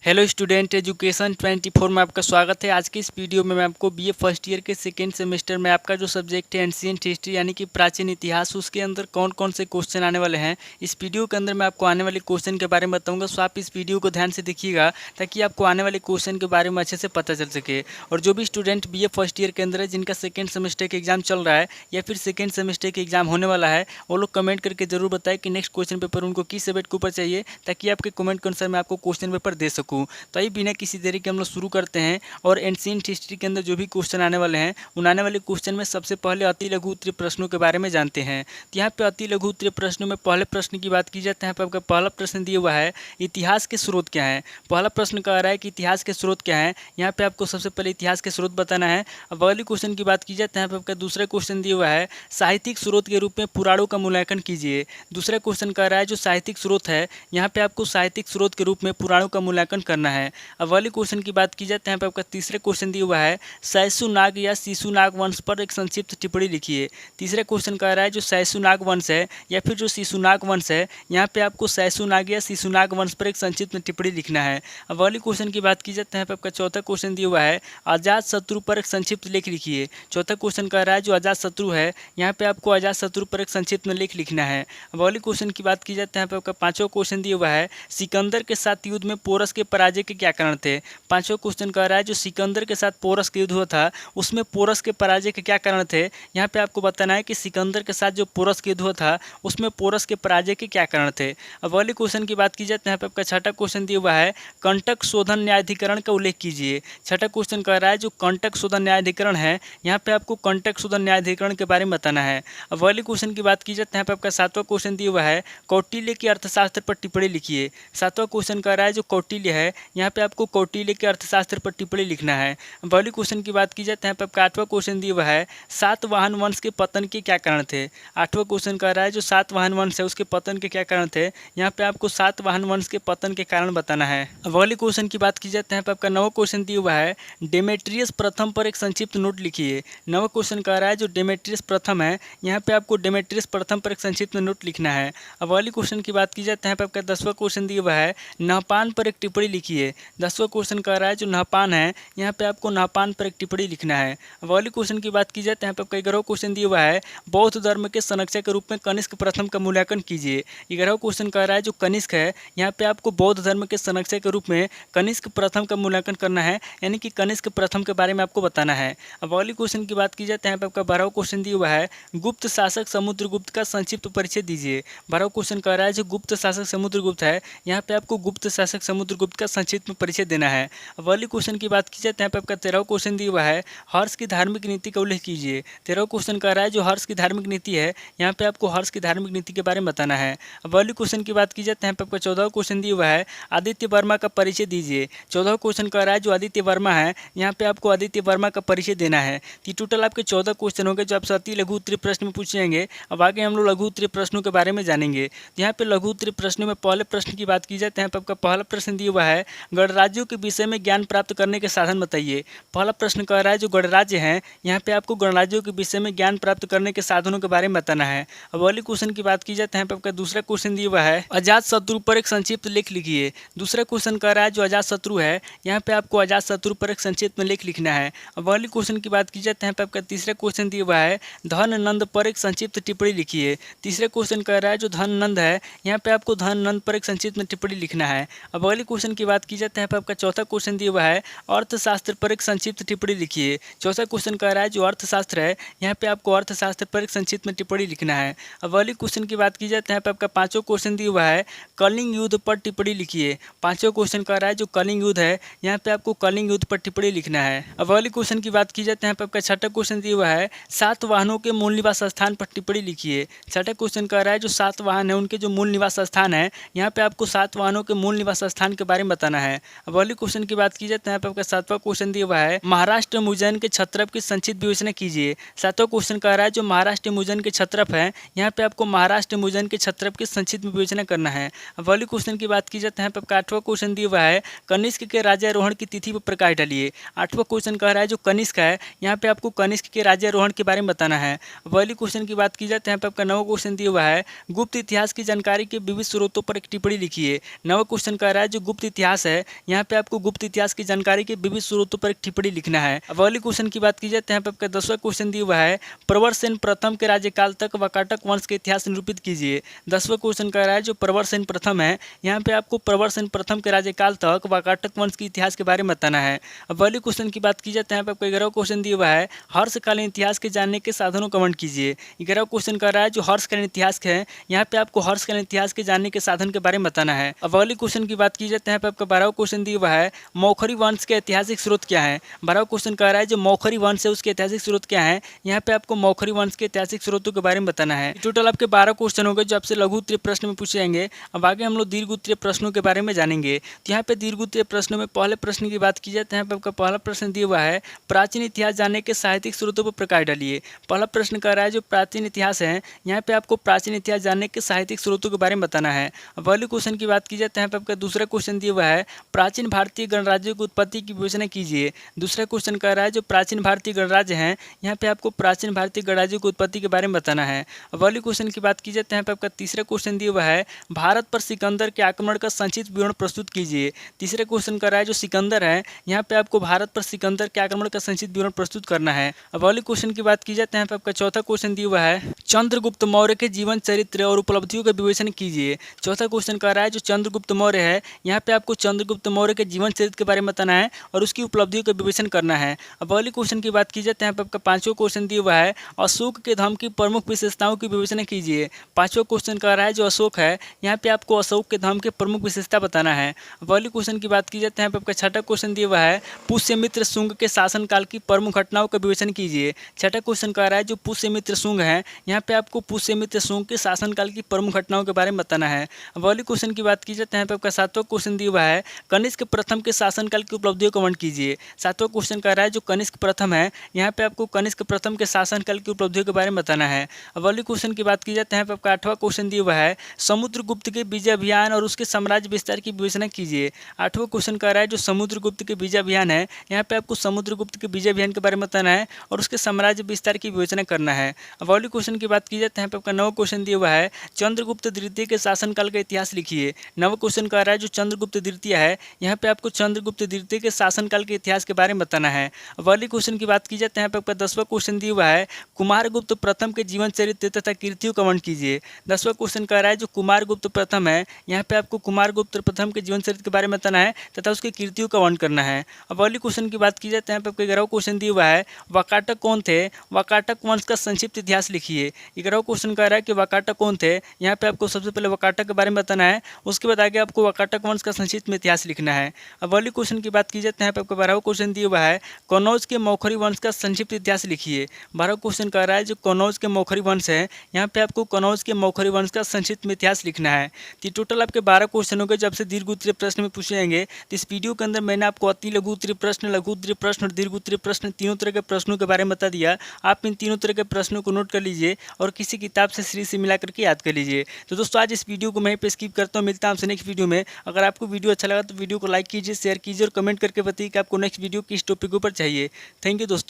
Hello student, education 24 में आपका स्वागत है। आज की इस वीडियो में मैं आपको बीए फर्स्ट ईयर के सेकेंड सेमेस्टर में आपका जो सब्जेक्ट है एंशिएंट हिस्ट्री यानी कि प्राचीन इतिहास, उसके अंदर कौन कौन से क्वेश्चन आने वाले हैं, इस वीडियो के अंदर मैं आपको आने वाले क्वेश्चन के बारे में बताऊंगा। सो आप इस वीडियो को ध्यान से देखिएगा ताकि आपको आने वाले क्वेश्चन के बारे में अच्छे से पता चल सके। और जो भी स्टूडेंट बीए फर्स्ट ईयर के अंदर है, जिनका सेकेंड सेमेस्टर का एग्जाम चल रहा है या फिर सेकेंड सेमेस्टर का एग्जाम होने वाला है, वो लोग कमेंट करके जरूर बताएं कि नेक्स्ट क्वेश्चन पेपर उनको किस सब्जेक्ट के ऊपर चाहिए, ताकि आपके कमेंट के अनुसार मैं आपको क्वेश्चन पेपर दे सकूँ। तो ये बिना किसी देरी के हम लोग शुरू करते हैं। और एंशिएंट हिस्ट्री के अंदर जो भी क्वेश्चन आने वाले हैं, उन आने वाले क्वेश्चन में सबसे पहले अति लघु उत्तरीय प्रश्नों के बारे में जानते हैं। तो यहाँ पे अति लघु उत्तरीय प्रश्नों में पहले प्रश्न की बात की जाती है। यहाँ पे आपका पहला प्रश्न दिया हुआ है, इतिहास के स्रोत क्या है। पहला प्रश्न कह रहा है कि इतिहास के स्रोत क्या है। यहाँ पे आपको सबसे पहले इतिहास के स्रोत बताना है। अब अगले क्वेश्चन की बात की जाए तो यहाँ पे आपका दूसरा क्वेश्चन दिया हुआ है, साहित्यिक स्रोत के रूप में पुराणों का मूल्यांकन कीजिए। दूसरा क्वेश्चन कह रहा है जो साहित्यिक स्रोत है, यहाँ पे आपको साहित्यिक स्रोत के रूप में पुराणों का मूल्यांकन करना है। अब अगले क्वेश्चन की बात की जाए तो यहाँ पे आपका तीसरा क्वेश्चन दिया हुआ है, शैशुनाग या शिशुनाग वंश पर एक संक्षिप्त टिप्पणी लिखिए। तीसरा क्वेश्चन कह रहा है जो शैशुनाग वंश है या फिर जो शिशुनाग वंश है, यहाँ पे आपको शैशुनाग या शिशुनाग वंश पर एक संक्षिप्त टिप्पणी लिखना है। अब अगले क्वेश्चन की बात की जाए तो यहाँ पे आपका चौथा क्वेश्चन दिया हुआ है, अजात शत्रु पर एक संक्षिप्त लेख लिखिए। चौथा क्वेश्चन कह रहा है जो अजात शत्रु है, यहाँ पे आपको अजात शत्रु पर एक संक्षिप्त लेख लिखना है। अब अगले क्वेश्चन की बात की जाए तो यहाँ पे आपका पांचवा क्वेश्चन दिया हुआ है, सिकंदर के साथ युद्ध में पोरस के पराजय के क्या कारण थे। पांचवा क्वेश्चन कह रहा है जो सिकंदर के साथ पोरस का युद्ध हुआ था, उसमें पोरस के पराजय के क्या कारण थे। यहाँ पे आपको बताना है कि सिकंदर के साथ जो पोरस का युद्ध हुआ था, उसमें पोरस के पराजय के क्या कारण थे। अब अगले क्वेश्चन की बात की जाए तो यहाँ पे आपका छठा क्वेश्चन दिया हुआ है, कंटक शोधन न्यायाधिकरण का उल्लेख कीजिए। छठा क्वेश्चन कह रहा है जो कंटक शोधन न्यायाधिकरण है, यहाँ पे आपको कंटक शोधन न्यायाधिकरण के बारे में बताना है। अब अगले क्वेश्चन की बात की जाए तो यहाँ पे आपका सातवां क्वेश्चन दिया हुआ है, कौटिल्य के अर्थशास्त्र पर टिप्पणी लिखिए। सातवां क्वेश्चन कह रहा है जो कौटिल्य है, यहाँ पे आपको कौटिल्य के अर्थशास्त्र पर टिप्पणी लिखना है। पहले क्वेश्चन की बात की जाए तो यहाँ पे आपका आठवां क्वेश्चन दिया हुआ है, सातवाहन वंश के पतन के क्या कारण थे। आठवां क्वेश्चन कह रहा है जो सातवाहन वंश है उसके पतन के क्या कारण थे। यहाँ पे आपको सातवाहन वंश के पतन के कारण बताना है। अब अगले क्वेश्चन की बात की जाए तो यहाँ पे आपका नवा क्वेश्चन दिया हुआ है, डेमेट्रियस प्रथम पर एक संक्षिप्त नोट लिखिए। नवा क्वेश्चन कह रहा है जो डेमेट्रियस प्रथम है, यहाँ पे आपको डेमेट्रियस प्रथम पर एक संक्षिप्त नोट लिखना है। अब अगले क्वेश्चन की बात की जाए तो यहाँ पे आपका 10वां क्वेश्चन दिया हुआ है, नहपान पर एक टिप्पणी लिखिए। 10वां क्वेश्चन कह रहा है जो नहपान है, यहाँ पे आपको नहपान पर एक टिप्पणी लिखना है। अब अगले क्वेश्चन की बात की जाए तो यहाँ पे आपका 11वां क्वेश्चन दिया हुआ है, बौद्ध धर्म के संरक्षक के रूप में कनिष्क प्रथम का मूल्यांकन कीजिए। 11वां क्वेश्चन कह रहा है जो कनिष्क है, यहाँ पे आपको बौद्ध धर्म के संरक्षक के रूप में कनिष्क प्रथम का मूल्यांकन करना है, यानी कि कनिष्क प्रथम के बारे में आपको बताना है। अब अगले क्वेश्चन की बात की जाए तो यहाँ पे आपका 12वां क्वेश्चन दिया हुआ है, गुप्त शासक समुद्रगुप्त का संक्षिप्त परिचय दीजिए। 12वां क्वेश्चन कह रहा है जो गुप्त शासक समुद्रगुप्त है, यहाँ पे आपको गुप्त शासक समुद्रगुप्त का संक्षिप्त परिचय देना है। अब अगले क्वेश्चन की बात की जाए तो यहाँ पे आपका 13वां क्वेश्चन दिया हुआ है, हर्ष की धार्मिक नीति का उल्लेख कीजिए। 13वां क्वेश्चन कह रहा है जो हर्ष की धार्मिक नीति है, यहाँ पे आपको हर्ष की धार्मिक नीति के बारे में बताना है। अब अगले क्वेश्चन की बात की जाए तो यहाँ पे आपका 14वां क्वेश्चन दिया हुआ है, आदित्य वर्मा का परिचय दीजिए। 14वां क्वेश्चन कह रहा है जो आदित्य वर्मा है, यहाँ पे आपको आदित्य वर्मा का परिचय देना है। तो टोटल आपके 14 क्वेश्चन होंगे जो आपसे अति लघु उत्तरीय प्रश्न में पूछे जाएंगे। अब आगे हम लोग लघु उत्तरीय प्रश्नों के बारे में जानेंगे। तो यहाँ पे लघु उत्तरीय प्रश्नों में पहले प्रश्न की बात की जाए तो यहाँ पे आपका पहला प्रश्न दिया हुआ है, गणराज्यों के विषय में ज्ञान प्राप्त करने के साधन बताइए। पहला प्रश्न कह रहा है जो गणराज्य हैं, यहाँ पे आपको गणराज्यों के विषय में ज्ञान प्राप्त करने के साधनों के बारे में बताना है। अब अगले क्वेश्चन की बात की जाए तो यहाँ पे आपका दूसरा क्वेश्चन दिया हुआ है, अजात शत्रु पर एक संक्षिप्त लेख लिखिए। दूसरा क्वेश्चन कह रहा है जो अजात शत्रु है, यहाँ पे आपको अजात शत्रु पर एक संक्षिप्त लेख लिखना है। अब अगले क्वेश्चन की बात की जाए तो यहाँ पे आपका तीसरा क्वेश्चन दिया हुआ है, धन नंद पर एक संक्षिप्त टिप्पणी लिखिए। तीसरा क्वेश्चन कह रहा है जो धन नंद है, यहाँ पे आपको धन नंद पर एक संक्षिप्त टिप्पणी लिखना है। अब अगले क्वेश्चन की बात की जाए तो यहाँ पे आपका चौथा क्वेश्चन दिया हुआ है, अर्थशास्त्र पर एक संक्षिप्त टिप्पणी लिखिए। चौथा क्वेश्चन कह रहा है जो अर्थशास्त्र है, यहाँ पे आपको अर्थशास्त्र पर एक संक्षिप्त टिप्पणी लिखना है। अब अगले क्वेश्चन की बात की जाए तो यहाँ पे आपका पांचवा क्वेश्चन दिया हुआ है, कलिंग युद्ध पर टिप्पणी लिखिए। पांचवा क्वेश्चन कह रहा है जो कलिंग युद्ध है, यहाँ पे आपको कलिंग युद्ध पर टिप्पणी लिखना है। अब अगले क्वेश्चन की बात की जाए तो यहाँ पे आपका छठा क्वेश्चन दिया हुआ है, सातवाहनों के मूल निवास स्थान पर टिप्पणी लिखिए। छठा क्वेश्चन कह रहा है जो सातवाहन है उनके जो मूल निवास स्थान है, यहाँ पे आपको सातवाहनों के मूल निवास स्थान के बारे में बताना है। अब अगले क्वेश्चन की बात की जाए तो यहाँ पे आपका सातवां क्वेश्चन दिया हुआ है, महाराष्ट्र उज्जैन के क्षत्रप की संक्षिप्त विवेचना कीजिए। सातवां क्वेश्चन कह रहा है जो महाराष्ट्र उज्जैन के क्षत्रप है, यहाँ पे आपको महाराष्ट्र उज्जैन के क्षत्रप की संक्षिप्त विवेचना करना है। अब अगले क्वेश्चन की बात की जाए तो यहाँ पे आपका आठवां क्वेश्चन दिया हुआ है, कनिष्क के राज्यारोहण की तिथि पर प्रकाश डालिए। आठवां क्वेश्चन कह रहा है जो कनिष्क है, यहाँ पे आपको कनिष्क के राज्यारोहण के बारे में बताना है। अब अगले क्वेश्चन की बात की जाए तो यहाँ पे आपका नवा क्वेश्चन दिया हुआ है, गुप्त इतिहास की जानकारी के विविध स्रोतों पर एक टिप्पणी लिखिए। नवा क्वेश्चन कह रहा है जो गुप्त इतिहास है, यहाँ पे आपको गुप्त इतिहास की जानकारी के विविध स्रोतों पर एक टिप्पणी लिखना है। अब अगले क्वेश्चन की बात की जाए तो यहाँ पे आपका 10वां क्वेश्चन दिया हुआ है, प्रवरसेन प्रथम के राज्यकाल तक वाकाटक वंश के इतिहास निरूपित कीजिए। 10वां क्वेश्चन कह रहा है जो प्रवरसेन प्रथम है, यहाँ पे आपको प्रवरसेन प्रथम के राज्यकाल तक वाकाटक वंश के इतिहास के बारे में बताना है। अब अगले क्वेश्चन की बात की जाए तो यहाँ पे आपको 11वां क्वेश्चन दिया हुआ है, हर्षकालीन इतिहास के जानने के साधनों का वर्णन कीजिए। 11वां क्वेश्चन कर रहा है जो हर्षकालीन इतिहास है, यहाँ पे आपको हर्षकालीन इतिहास के जानने के साधन के बारे में बताना है। अब अगले क्वेश्चन की बात की जाए तो यहाँ पे आपका 12वां क्वेश्चन दिया हुआ है, मौखरी वंश के ऐतिहासिक स्रोत क्या है। 12वां क्वेश्चन कह रहा है जो मौखरी वंश है उसके ऐतिहासिक स्रोत क्या है, यहाँ पे आपको मौखरी वंश के ऐतिहासिक स्रोतों के बारे में बताना है। टोटल आपके 12 क्वेश्चन हो गए जो आपसे लघु उत्तरीय प्रश्न में पूछे जाएंगे। अब आगे हम लोग दीर्घ उत्तरीय प्रश्नों के बारे में जानेंगे। तो यहाँ पे दीर्घ उत्तरीय प्रश्नों में पहले प्रश्न की बात की जाए तो यहाँ पे आपका पहला प्रश्न दिया हुआ है, प्राचीन इतिहास जानने के साहित्यिक स्रोतों पर प्रकाश डालिए। पहला प्रश्न कह रहा है जो प्राचीन इतिहास है, यहाँ पे आपको प्राचीन इतिहास जानने के साहित्यिक स्रोतों के बारे में बताना है। अब अगले क्वेश्चन की बात की जाए तो यहाँ पे आपका दूसरा क्वेश्चन दिया हुआ है, प्राचीन भारतीय गणराज्यों की उत्पत्ति की विवेचना कीजिए। दूसरा क्वेश्चन कह रहा है जो प्राचीन भारतीय गणराज्य हैं, यहाँ पे आपको प्राचीन भारतीय गणराज्यों की उत्पत्ति के बारे में बताना है। अब अगले क्वेश्चन की बात की जाए तो यहाँ पे आपका तीसरा क्वेश्चन दिया हुआ है, भारत पर सिकंदर के आक्रमण का संक्षिप्त विवरण प्रस्तुत कीजिए। तीसरा क्वेश्चन कर रहा है जो सिकंदर है, यहाँ पे आपको भारत पर सिकंदर के आक्रमण का संक्षिप्त विवरण प्रस्तुत करना है। अब अगले क्वेश्चन की बात की जाए तो यहाँ पे आपका चौथा क्वेश्चन दिया हुआ है, चंद्रगुप्त मौर्य के जीवन चरित्र और उपलब्धियों का विवेचन कीजिए। चौथा क्वेश्चन कह रहा है जो चंद्रगुप्त मौर्य है, यहाँ पे आपको चंद्रगुप्त मौर्य के जीवन चरित्र के बारे में बताना है और उसकी उपलब्धियों का विवेचन करना है। अब अगले क्वेश्चन की बात की जाए तो यहाँ पे आपका पांचवा क्वेश्चन दिया हुआ है, अशोक के धर्म की प्रमुख विशेषताओं की विवेचना कीजिए। पांचवा क्वेश्चन कह रहा है जो अशोक है, यहाँ पे आपको अशोक के धर्म के प्रमुख विशेषता बताना है। अब अगले क्वेश्चन की बात की जाए तो यहाँ पे आपका छठा क्वेश्चन दिया हुआ है, पुष्यमित्र शुंग के शासनकाल की प्रमुख घटनाओं का विवेचन कीजिए। छठा क्वेश्चन कह रहा है जो पुष्यमित्र शुंग है, यहाँ पे आपको पुष्यमित्र शुंग के शासनकाल की प्रमुख घटनाओं के बारे में बताना है। अब अगले क्वेश्चन की बात की जाए तो यहाँ पे आपका सातवां क्वेश्चन दिया हुआ है, कनिष्क प्रथम के शासनकाल की उपलब्धियों का वर्णन कीजिए। सातवां क्वेश्चन कह रहा है जो कनिष्क प्रथम है, यहाँ पे आपको कनिष्क प्रथम के शासनकाल की उपलब्धियों के बारे में बताना है। अब अगले क्वेश्चन की बात की जाए तो यहाँ पे आपका आठवां क्वेश्चन दिया हुआ है, समुद्रगुप्त के विजय अभियान और उसके साम्राज्य विस्तार की विवेचना कीजिए। आठवां क्वेश्चन कह रहा है जो समुद्रगुप्त के विजय अभियान है, यहाँ पे आपको समुद्रगुप्त के विजय अभियान के बारे में बताना है और उसके साम्राज्य विस्तार की विवेचना करना है। अब अगले क्वेश्चन की बात की जाए तो यहाँ पे आपका नवा क्वेश्चन दिया हुआ है, चंद्रगुप्त द्वितीय के शासनकाल का इतिहास लिखिए। नवा क्वेश्चन कह रहा है जो चंद्रगुप्त द्वितीय है, यहाँ पे आपको चंद्रगुप्त द्वितीय के शासनकाल के इतिहास के बारे में बताना है। अब अगले क्वेश्चन की बात की जाए तो यहाँ पे आपका 10वां क्वेश्चन दिया हुआ है, कुमारगुप्त प्रथम के जीवन चरित्र तथा कीर्तियों का वर्णन कीजिए। 10वां क्वेश्चन कह रहा है जो कुमारगुप्त प्रथम है, यहाँ पे आपको कुमारगुप्त प्रथम के जीवन चरित्र के बारे में बताना है तथा उसकी कीर्तियों का वर्णन करना है। अब अगले क्वेश्चन की बात की जाए तो यहाँ पे आपको 11वां क्वेश्चन दिया हुआ है, वाकाटक कौन थे, वाकाटक वंश का संक्षिप्त इतिहास लिखिए। 11वां क्वेश्चन कह रहा है कि वाकाटक कौन थे, यहाँ पे आपको सबसे पहले वाकाटक के बारे में बताना है, उसके बाद आगे आपको वाकाटक वंश का संक्षिप्त में इतिहास लिखना है। अब अगले क्वेश्चन की बात की जाए तो यहाँ पे आपको 12वां क्वेश्चन दिया हुआ है, कनौज के मौखरी वंश का संक्षिप्त इतिहास लिखिए। 12वां क्वेश्चन कह रहा है जो कनौज के मौखरी वंश है, यहाँ पे आपको कनौज के मौखरी वंश का संक्षिप्त में इतिहास लिखना है। तो टोटल आपके 12 क्वेश्चन हो गए जब से दीर्घ उत्तरीय प्रश्न में पूछे जाएंगे। तो इस वीडियो के अंदर मैंने आपको अति लघु उत्तरीय प्रश्न, लघु उत्तरीय प्रश्न और दीर्घ उत्तरीय प्रश्न तीनों तरह के प्रश्नों के बारे में बता दिया। आप इन तीनों तरह के प्रश्नों को नोट कर लीजिए और किसी किताब से सीरीज से मिला करके याद कर लीजिए। तो दोस्तों आज इस वीडियो को मैं पे स्किप करता हूँ, मिलता हूँ आपसे नेक्स्ट वीडियो में। अगर आपको वीडियो अच्छा लगा तो वीडियो को लाइक कीजिए, शेयर कीजिए और कमेंट करके बताइए कि आपको नेक्स्ट वीडियो किस टॉपिक के ऊपर चाहिए। थैंक यू दोस्तों।